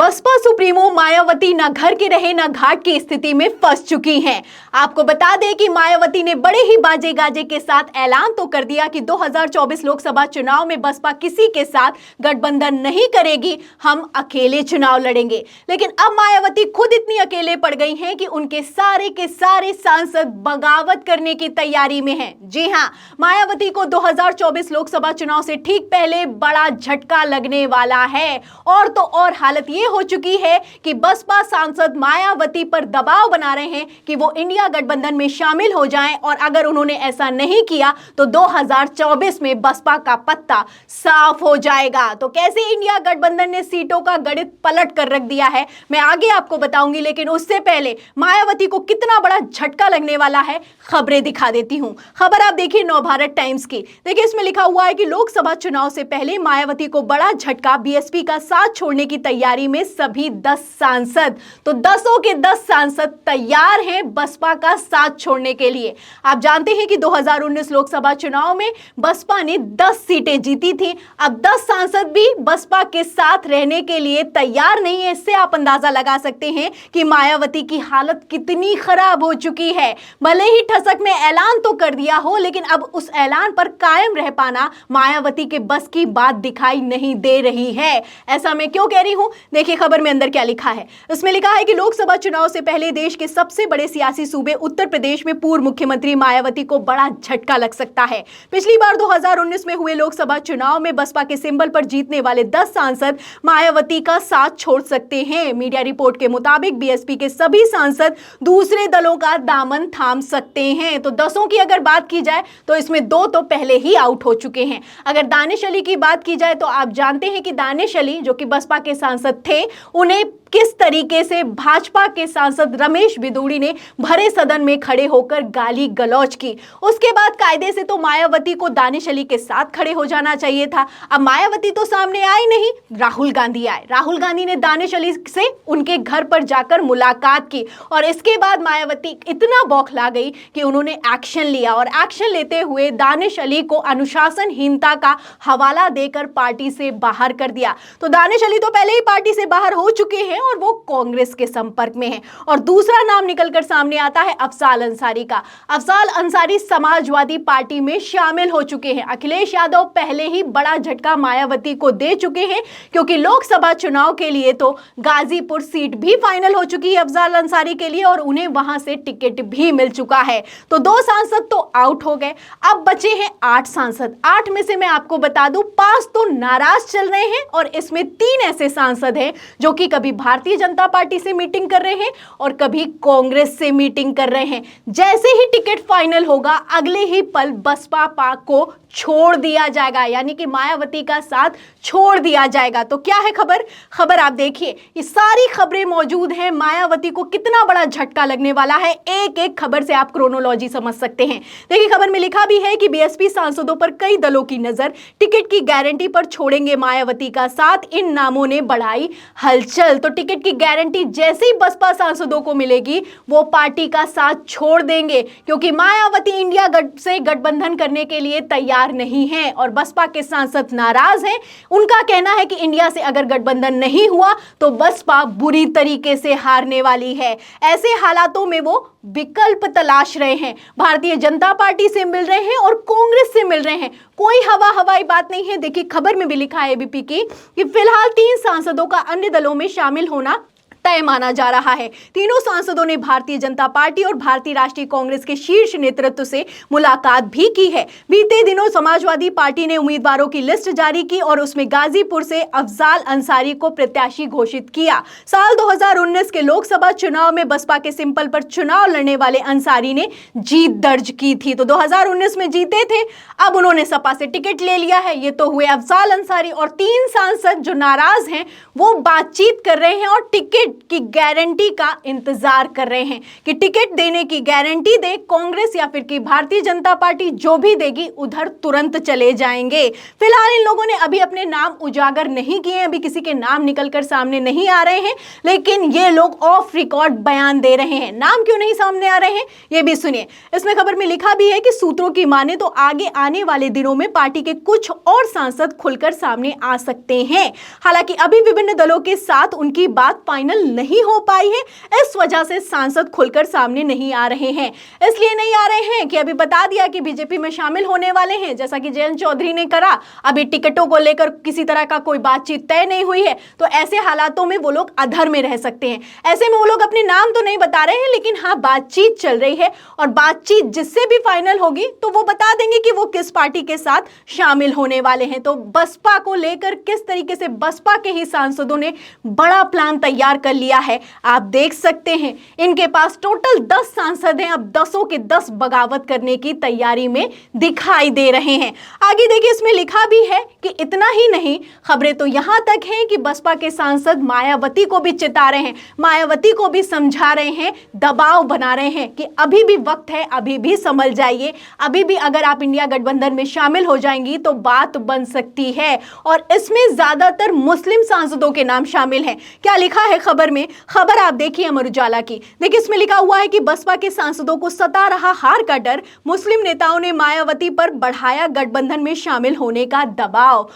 Baspa supremo Mayawati न घर के रहे न घाट की स्थिति में फंस चुकी हैं। आपको बता दें कि मायावती ने बड़े ही बाजे गाजे के साथ ऐलान तो कर दिया कि 2024 लोकसभा चुनाव में बसपा किसी के साथ गठबंधन नहीं करेगी, हम अकेले चुनाव लड़ेंगे। लेकिन अब मायावती खुद इतनी अकेले पड़ गई हैं कि उनके सारे के सारे सांसद बगावत करने की तैयारी में हैं। जी हां, मायावती को 2024 लोकसभा चुनाव से ठीक पहले बड़ा झटका लगने वाला है। और तो और हालत ये हो चुकी है कि बसपा सांसद मायावती पर दबाव बना रहे हैं कि वो इंडिया गठबंधन में शामिल हो जाएं, और अगर उन्होंने ऐसा नहीं किया तो 2024 में बसपा का पत्ता साफ हो जाएगा। तो कैसे इंडिया गठबंधन ने सीटों का गणित पलट कर रख दिया है, मैं आगे आपको बताऊंगी। लेकिन उससे पहले मायावती को कितना बड़ा झटका लगने वाला है, खबरें दिखा देती हूं। खबर आप देखिए नवभारत टाइम्स की। देखिए इसमें लिखा हुआ है कि लोकसभा चुनाव से पहले मायावती को बड़ा झटका, बीएसपी का साथ छोड़ने की तैयारी में सभी 10 सांसद। तो 10 के 10 सांसद तैयार हैं बसपा का साथ छोड़ने के लिए। आप जानते हैं कि 2019 लोकसभा चुनाव में बसपा ने 10 सीटें जीती थी। अब 10 सांसद भी बसपा के साथ रहने के लिए तैयार नहीं है। इससे आप अंदाजा लगा सकते हैं कि मायावती की हालत कितनी खराब हो चुकी है। भले ही ठसक में ऐलान तो कर दिया हो, लेकिन अब उस ऐलान पर कायम रह पाना मायावती के बस की बात दिखाई नहीं दे रही है। ऐसा मैं क्यों कह रही हूं, देखिए खबर में अंदर क्या लिखा है। इसमें लिखा है कि लोकसभा चुनाव से पहले देश के सबसे बड़े सियासी सूबे उत्तर प्रदेश में पूर्व मुख्यमंत्री मायावती को बड़ा झटका लग सकता है। पिछली बार 2019 में हुए लोकसभा चुनाव में बसपा के सिंबल पर जीतने वाले 10 सांसद मायावती का साथ छोड़ सकते हैं। मीडिया रिपोर्ट के मुताबिक बीएसपी के सभी सांसद दूसरे दलों का दामन थाम सकते हैं। तो 10 की अगर बात की जाए तो इसमें 2 तो पहले ही आउट हो चुके हैं। अगर दानिश अली की बात की जाए तो आप जानते हैं कि दानिश अली जो कि बसपा के सांसद थे, उन्हें किस तरीके से भाजपा के सांसद रमेश बिदूड़ी ने भरे सदन में खड़े होकर गाली गलौज की। उसके बाद कायदे से तो मायावती को दानिश अली के साथ खड़े हो जाना चाहिए था। अब मायावती तो सामने आई नहीं, राहुल गांधी आए। राहुल गांधी ने दानिश अली से उनके घर पर जाकर मुलाकात की, और इसके बाद मायावती इतना बौखला गई कि उन्होंने एक्शन लिया, और एक्शन लेते हुए दानिश अली को अनुशासनहीनता का हवाला देकर पार्टी से बाहर कर दिया। तो दानिश अली तो पहले ही पार्टी से बाहर हो चुके हैं और वो कांग्रेस के संपर्क में है। और दूसरा नाम निकलकर सामने आता है अफजाल अंसारी का। अफजाल अंसारी समाजवादी पार्टी में शामिल हो चुके हैं। अखिलेश यादव पहले ही बड़ा झटका मायावती को दे चुके हैं, क्योंकि लोकसभा चुनाव के लिए तो गाजीपुर सीट भी फाइनल हो चुकी है अफजाल अंसारी के लिए, और उन्हें वहां से टिकट भी मिल चुका है। तो 2 सांसद तो आउट हो गए, अब बचे हैं 8 सांसद। 8 में से मैं आपको बता दूं 5 तो नाराज चल रहे हैं, और इसमें 3 ऐसे सांसद हैं जो कि कभी भारतीय जनता पार्टी से मीटिंग कर रहे हैं और कभी कांग्रेस से मीटिंग कर रहे हैं। जैसे ही टिकट फाइनल होगा, अगले ही पल बसपा को छोड़ दिया जाएगा, यानी कि मायावती का साथ छोड़ दिया जाएगा। तो क्या है खबर आप देखिए, ये सारी खबरें मौजूद हैं। मायावती को कितना बड़ा झटका लगने वाला है, एक एक खबर से आप क्रोनोलॉजी समझ सकते हैं। देखिए खबर में लिखा भी है कि बीएसपी सांसदों पर कई दलों की नजर, टिकट की गारंटी पर छोड़ेंगे मायावती का साथ, इन नामों ने बढ़ाई हलचल। तो टिकट की गारंटी जैसे ही बसपा सांसदों को मिलेगी, वो पार्टी का साथ छोड़ देंगे, क्योंकि मायावती इंडिया से गठबंधन करने के लिए तैयार नहीं है और बसपा के सांसद नाराज हैं। उनका कहना है कि इंडिया से अगर गठबंधन नहीं हुआ तो बसपा बुरी तरीके से हारने वाली है। ऐसे हालातों में वो विकल्प तलाश रहे हैं, भारतीय जनता पार्टी से मिल रहे हैं और कांग्रेस से मिल रहे हैं। कोई हवाई बात नहीं है। देखिए खबर में भी लिखा है एबीपी की कि फिलहाल 3 सांसदों का अन्य दलों में शामिल होना तय माना जा रहा है। तीनों सांसदों ने भारतीय जनता पार्टी और भारतीय राष्ट्रीय कांग्रेस के शीर्ष नेतृत्व से मुलाकात भी की है। बीते दिनों समाजवादी पार्टी ने उम्मीदवारों की लिस्ट जारी की और उसमें गाजीपुर से अफजाल अंसारी को प्रत्याशी घोषित किया। साल 2019 के लोकसभा चुनाव में बसपा के सिंबल पर चुनाव लड़ने वाले अंसारी ने जीत दर्ज की थी। तो 2019 में जीते थे, अब उन्होंने सपा से टिकट ले लिया है। ये तो हुए अफजाल अंसारी, और 3 सांसद जो नाराज हैं वो बातचीत कर रहे हैं और टिकट की गारंटी का इंतजार कर रहे हैं कि टिकट देने की गारंटी दे कांग्रेस या फिर कि भारतीय जनता पार्टी जो भी देगी उधर तुरंत चले जाएंगे। फिलहाल इन लोगों ने अभी अपने नाम उजागर नहीं किए, अभी किसी के नाम निकलकर सामने नहीं आ रहे हैं, लेकिन ये लोग ऑफ रिकॉर्ड बयान दे रहे हैं। नाम क्यों नहीं सामने आ रहे हैं ये भी सुनिए। इसमें खबर में लिखा भी है कि सूत्रों की माने तो आगे आने वाले दिनों में पार्टी के कुछ और सांसद खुलकर सामने आ सकते हैं। हालांकि अभी विभिन्न दलों के साथ उनकी बात फाइनल नहीं हो पाई है, इस वजह से सांसद खुलकर सामने नहीं आ रहे हैं। इसलिए नहीं आ रहे हैं कि अभी बता दिया कि बीजेपी में शामिल होने वाले हैं, जैसा कि जयंत चौधरी ने करा। अभी टिकटों को लेकर किसी तरह का कोई बातचीत तय नहीं हुई है, तो ऐसे हालातों में वो लोग अधर में रह सकते हैं। ऐसे में वो लोग अपने नाम तो नहीं बता रहे हैं, लेकिन हाँ बातचीत चल रही है और बातचीत जिससे भी फाइनल होगी तो वो बता देंगे कि वो किस पार्टी के साथ शामिल होने वाले हैं। तो बसपा को लेकर किस तरीके से बसपा के ही सांसदों ने बड़ा प्लान तैयार कर लिया है आप देख सकते हैं। इनके पास टोटल 10 सांसद हैं, अब 10 के 10 बगावत करने की तैयारी में दिखाई दे रहे हैं। आगे देखिए, इसमें लिखा भी है कि इतना ही नहीं, खबरें तो यहां तक हैं कि बसपा के सांसद मायावती को भी चिता रहे हैं, मायावती को भी समझा रहे हैं, दबाव बना रहे हैं कि अभी भी वक्त है, अभी भी संभल जाइए, अभी भी अगर आप इंडिया गठबंधन में शामिल हो जाएंगी तो बात बन सकती है। और इसमें ज्यादातर मुस्लिम सांसदों के नाम शामिल हैं। क्या लिखा है खबर में, खबर आप देखिए अमर उजाला की। देखिए इसमें लिखा हुआ है कि बसपा के सांसदों को सता रहा हार का डर, मुस्लिम नेताओं ने मायावती पर बढ़ाया गठबंधन में शामिल होने का दबाव।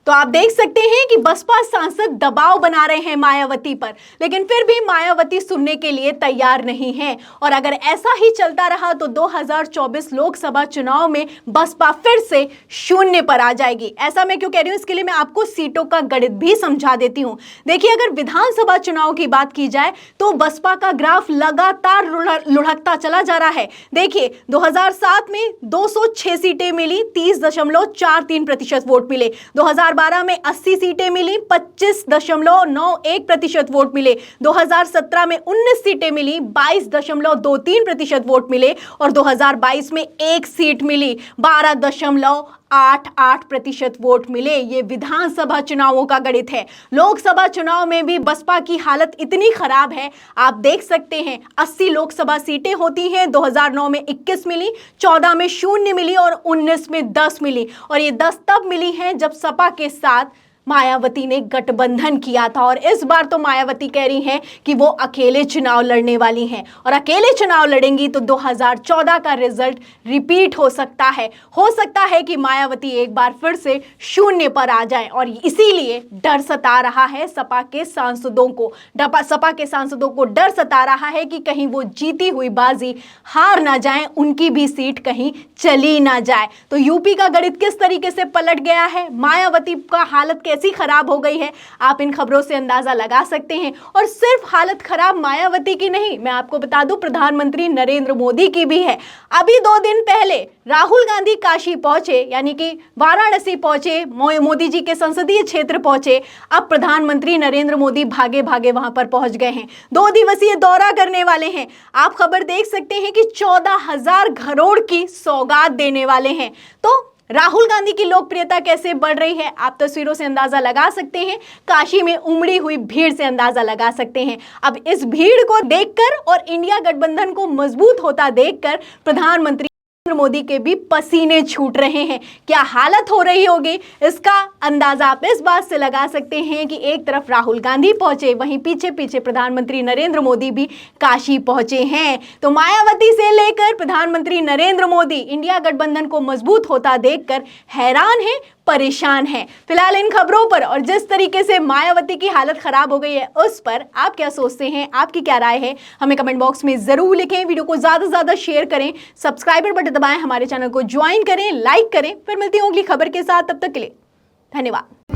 तो आप देख सकते हैं कि बसपा सांसद दबाव बना रहे हैं मायावती पर, लेकिन फिर भी मायावती सुनने के लिए तैयार नहीं है। और अगर ऐसा ही चलता रहा तो 2024 लोकसभा चुनाव में बसपा फिर से शून्य पर आ जाएगी। ऐसा मैं क्यों कह रही हूं, इसके लिए मैं आपको सीटों का गणित भी समझा देती हूं। देखिए, अगर विधानसभा चुनाव की बात की जाए तो बसपा का ग्राफ लगातार लुढ़कता चला जा रहा है। देखिए 2007 में 206 सीटें मिली, 30.43% वोट मिले। 2012 में 80 सीटें मिली, 25.91% वोट मिले। 2017 में 19 सीटें मिली, 22.23% वोट मिले। और 2022 में 1 सीट मिली, 12.88% वोट मिले। ये विधानसभा चुनावों का गणित है। लोकसभा चुनाव में भी बसपा की हालत इतनी खराब है, आप देख सकते हैं 80 लोकसभा सीटें होती हैं, 2009 में 21 मिली, 14 में 0 मिली और 19 में 10 मिली। और ये 10 तब मिली हैं जब सपा के साथ मायावती ने गठबंधन किया था। और इस बार तो मायावती कह रही हैं कि वो अकेले चुनाव लड़ने वाली हैं, और अकेले चुनाव लड़ेंगी तो 2014 का रिजल्ट रिपीट हो सकता है कि मायावती एक बार फिर से शून्य पर आ जाए। और इसीलिए डर सता रहा है सपा के सांसदों को डर सता रहा है कि कहीं वो जीती हुई बाजी हार ना जाए, उनकी भी सीट कहीं चली ना जाए। तो यूपी का गणित किस तरीके से पलट गया है, मायावती का हालत कैसी खराब हो गई है, आप इन खबरों से अंदाजा लगा सकते हैं। और सिर्फ हालत खराब मायावती की नहीं, मैं आपको बता दूं प्रधानमंत्री नरेंद्र मोदी की भी है। अभी 2 दिन पहले राहुल गांधी काशी पहुंचे, यानी कि वाराणसी पहुंचे, मोदी जी के संसदीय क्षेत्र पहुंचे। अब प्रधानमंत्री नरेंद्र मोदी भागे भागे वहां पर पहुंच गए हैं, 2 दिवसीय दौरा करने वाले हैं। आप खबर देख सकते हैं कि 14,000 करोड़ की सौगात देने वाले हैं। तो राहुल गांधी की लोकप्रियता कैसे बढ़ रही है, आप तस्वीरों से अंदाजा लगा सकते हैं, काशी में उमड़ी हुई भीड़ से अंदाजा लगा सकते हैं। अब इस भीड़ को देखकर और इंडिया गठबंधन को मजबूत होता देखकर प्रधानमंत्री नरेंद्र मोदी के भी पसीने छूट रहे हैं। क्या हालत हो रही होगी, इसका अंदाजा आप इस बात से लगा सकते हैं कि एक तरफ राहुल गांधी पहुंचे, वहीं पीछे पीछे प्रधानमंत्री नरेंद्र मोदी भी काशी पहुंचे हैं। तो मायावती से लेकर प्रधानमंत्री नरेंद्र मोदी इंडिया गठबंधन को मजबूत होता देखकर हैरान है, परेशान है। फिलहाल इन खबरों पर और जिस तरीके से मायावती की हालत खराब हो गई है उस पर आप क्या सोचते हैं, आपकी क्या राय है, हमें कमेंट बॉक्स में जरूर लिखें। वीडियो को ज्यादा से ज्यादा शेयर करें, सब्सक्राइबर बटन दबाएं, हमारे चैनल को ज्वाइन करें, लाइक करें। फिर मिलती हूँ अगली खबर के साथ, तब तक के लिए धन्यवाद।